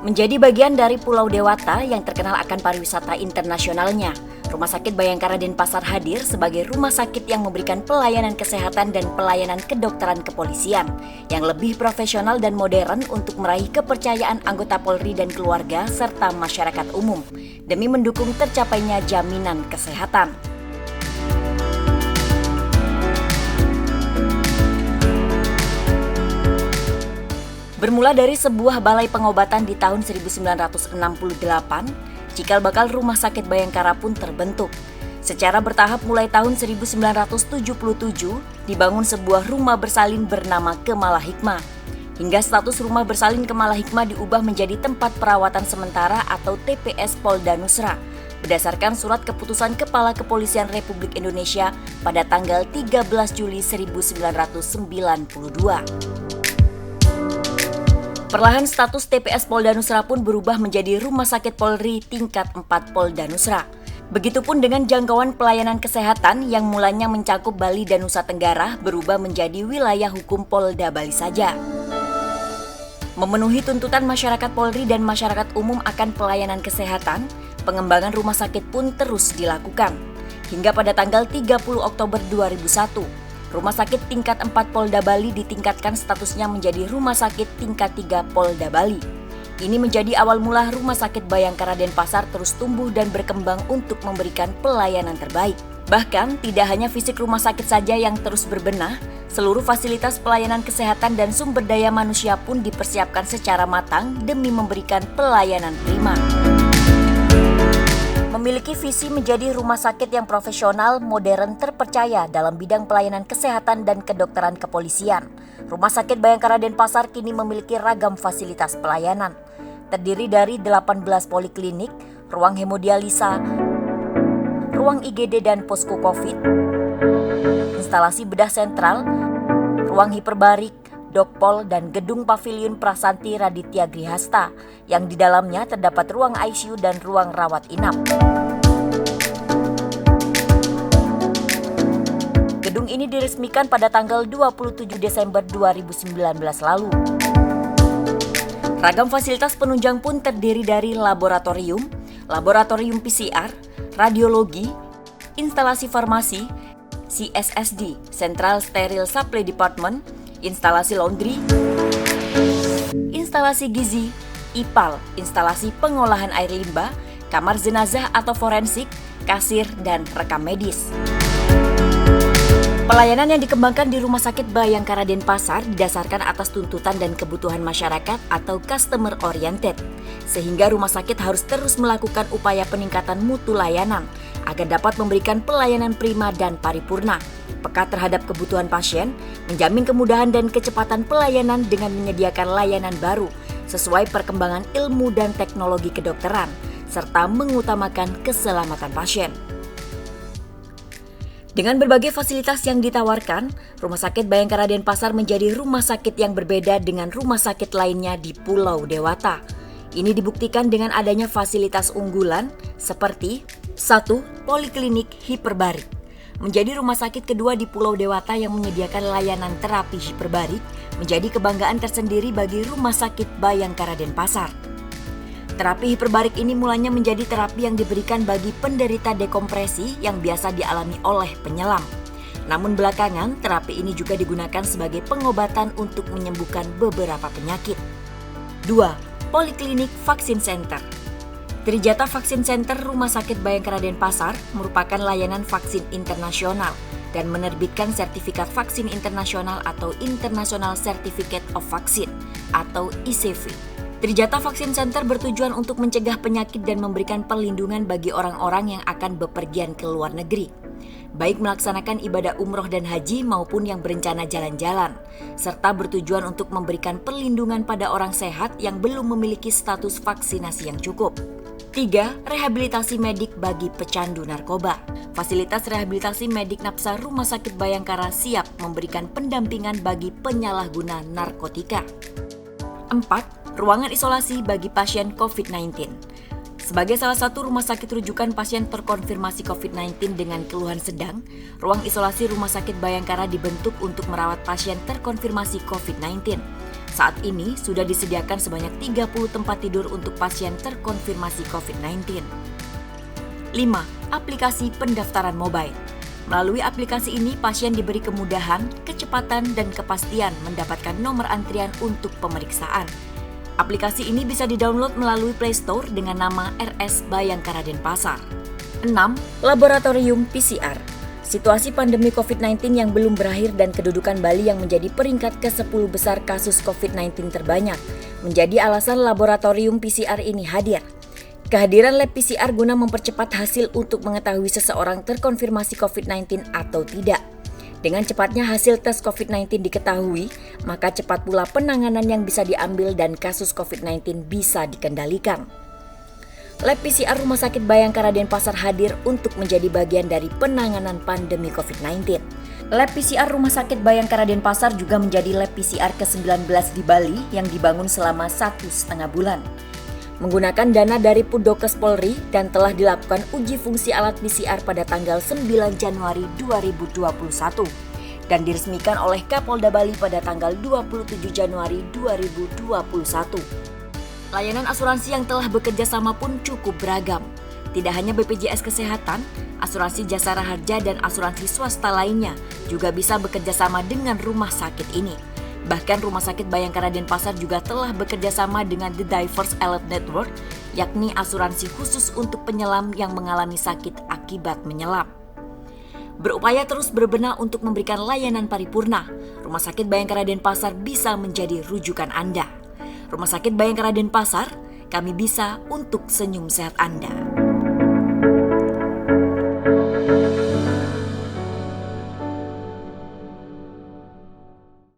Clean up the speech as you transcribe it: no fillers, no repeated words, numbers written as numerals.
Menjadi bagian dari Pulau Dewata yang terkenal akan pariwisata internasionalnya, Rumah Sakit Bayangkara Denpasar hadir sebagai rumah sakit yang memberikan pelayanan kesehatan dan pelayanan kedokteran kepolisian yang lebih profesional dan modern untuk meraih kepercayaan anggota Polri dan keluarga serta masyarakat umum demi mendukung tercapainya jaminan kesehatan. Bermula dari sebuah balai pengobatan di tahun 1968, cikal bakal Rumah Sakit Bayangkara pun terbentuk. Secara bertahap mulai tahun 1977, dibangun sebuah rumah bersalin bernama Kemala Hikmah. Hingga status rumah bersalin Kemala Hikmah diubah menjadi tempat perawatan sementara atau TPS Polda Nusra, berdasarkan surat keputusan Kepala Kepolisian Republik Indonesia pada tanggal 13 Juli 1992. Perlahan status TPS Polda Nusra pun berubah menjadi Rumah Sakit Polri tingkat 4 Polda Nusra. Begitupun dengan jangkauan pelayanan kesehatan yang mulanya mencakup Bali dan Nusa Tenggara berubah menjadi wilayah hukum Polda Bali saja. Memenuhi tuntutan masyarakat Polri dan masyarakat umum akan pelayanan kesehatan, pengembangan rumah sakit pun terus dilakukan. Hingga pada tanggal 30 Oktober 2001, Rumah Sakit tingkat 4 Polda Bali ditingkatkan statusnya menjadi Rumah Sakit tingkat 3 Polda Bali. Ini menjadi awal mula Rumah Sakit Bayangkara Denpasar terus tumbuh dan berkembang untuk memberikan pelayanan terbaik. Bahkan, tidak hanya fisik rumah sakit saja yang terus berbenah, seluruh fasilitas pelayanan kesehatan dan sumber daya manusia pun dipersiapkan secara matang demi memberikan pelayanan prima. Memiliki visi menjadi rumah sakit yang profesional, modern, terpercaya dalam bidang pelayanan kesehatan dan kedokteran kepolisian. Rumah Sakit Bayangkara Denpasar kini memiliki ragam fasilitas pelayanan. Terdiri dari 18 poliklinik, ruang hemodialisa, ruang IGD dan posko COVID, instalasi bedah sentral, ruang hiperbarik, Dokpol, dan gedung pavilion Prasanti Raditya Grihasta yang di dalamnya terdapat ruang ICU dan ruang rawat inap. Gedung ini diresmikan pada tanggal 27 Desember 2019 lalu. Ragam fasilitas penunjang pun terdiri dari laboratorium PCR, radiologi, instalasi farmasi, CSSD, Central Sterile Supply Department, instalasi laundry, instalasi gizi, IPAL, instalasi pengolahan air limbah, kamar jenazah atau forensik, kasir, dan rekam medis. Pelayanan yang dikembangkan di Rumah Sakit Bayangkara Denpasar didasarkan atas tuntutan dan kebutuhan masyarakat atau customer oriented, sehingga rumah sakit harus terus melakukan upaya peningkatan mutu layanan agar dapat memberikan pelayanan prima dan paripurna, peka terhadap kebutuhan pasien, menjamin kemudahan dan kecepatan pelayanan dengan menyediakan layanan baru sesuai perkembangan ilmu dan teknologi kedokteran, serta mengutamakan keselamatan pasien. Dengan berbagai fasilitas yang ditawarkan, Rumah Sakit Bayangkara Denpasar menjadi rumah sakit yang berbeda dengan rumah sakit lainnya di Pulau Dewata. Ini dibuktikan dengan adanya fasilitas unggulan seperti 1. Poliklinik hiperbarik. Menjadi rumah sakit kedua di Pulau Dewata yang menyediakan layanan terapi hiperbarik menjadi kebanggaan tersendiri bagi Rumah Sakit Bayangkara Denpasar. Terapi hiperbarik ini mulanya menjadi terapi yang diberikan bagi penderita dekompresi yang biasa dialami oleh penyelam. Namun belakangan, terapi ini juga digunakan sebagai pengobatan untuk menyembuhkan beberapa penyakit. 2. Poliklinik Vaksin Center. Trijatha Vaksin Center Rumah Sakit Bayangkara Denpasar merupakan layanan vaksin internasional dan menerbitkan sertifikat vaksin internasional atau International Certificate of Vaccine atau ICV. Trijatha Vaksin Center bertujuan untuk mencegah penyakit dan memberikan perlindungan bagi orang-orang yang akan bepergian ke luar negeri, baik melaksanakan ibadah umroh dan haji maupun yang berencana jalan-jalan, serta bertujuan untuk memberikan perlindungan pada orang sehat yang belum memiliki status vaksinasi yang cukup. 3. Rehabilitasi medik bagi pecandu narkoba. Fasilitas rehabilitasi medik Napsa Rumah Sakit Bayangkara siap memberikan pendampingan bagi penyalahguna narkotika. 4. Ruangan isolasi bagi pasien COVID-19. Sebagai salah satu rumah sakit rujukan pasien terkonfirmasi COVID-19 dengan keluhan sedang, ruang isolasi Rumah Sakit Bayangkara dibentuk untuk merawat pasien terkonfirmasi COVID-19. Saat ini sudah disediakan sebanyak 30 tempat tidur untuk pasien terkonfirmasi COVID-19. 5. Aplikasi pendaftaran mobile. Melalui aplikasi ini, pasien diberi kemudahan, kecepatan, dan kepastian mendapatkan nomor antrian untuk pemeriksaan. Aplikasi ini bisa didownload melalui Play Store dengan nama RS Bayangkara Denpasar. 6. Laboratorium PCR. Situasi pandemi COVID-19 yang belum berakhir dan kedudukan Bali yang menjadi peringkat ke-10 besar kasus COVID-19 terbanyak menjadi alasan laboratorium PCR ini hadir. Kehadiran lab PCR guna mempercepat hasil untuk mengetahui seseorang terkonfirmasi COVID-19 atau tidak. Dengan cepatnya hasil tes COVID-19 diketahui, maka cepat pula penanganan yang bisa diambil dan kasus COVID-19 bisa dikendalikan. Lab PCR Rumah Sakit Bayangkara Denpasar hadir untuk menjadi bagian dari penanganan pandemi COVID-19. Lab PCR Rumah Sakit Bayangkara Denpasar juga menjadi lab PCR ke-19 di Bali yang dibangun selama 1,5 bulan. Menggunakan dana dari Pudokes Polri dan telah dilakukan uji fungsi alat PCR pada tanggal 9 Januari 2021 dan diresmikan oleh Kapolda Bali pada tanggal 27 Januari 2021. Layanan asuransi yang telah bekerja sama pun cukup beragam. Tidak hanya BPJS Kesehatan, asuransi Jasara Harja dan asuransi swasta lainnya juga bisa bekerja sama dengan rumah sakit ini. Bahkan Rumah Sakit Bayangkara Denpasar juga telah bekerja sama dengan The Divers Elite Network, yakni asuransi khusus untuk penyelam yang mengalami sakit akibat menyelam. Berupaya terus berbenah untuk memberikan layanan paripurna, Rumah Sakit Bayangkara Denpasar bisa menjadi rujukan Anda. Rumah Sakit Bayangkara Denpasar, kami bisa untuk senyum sehat Anda.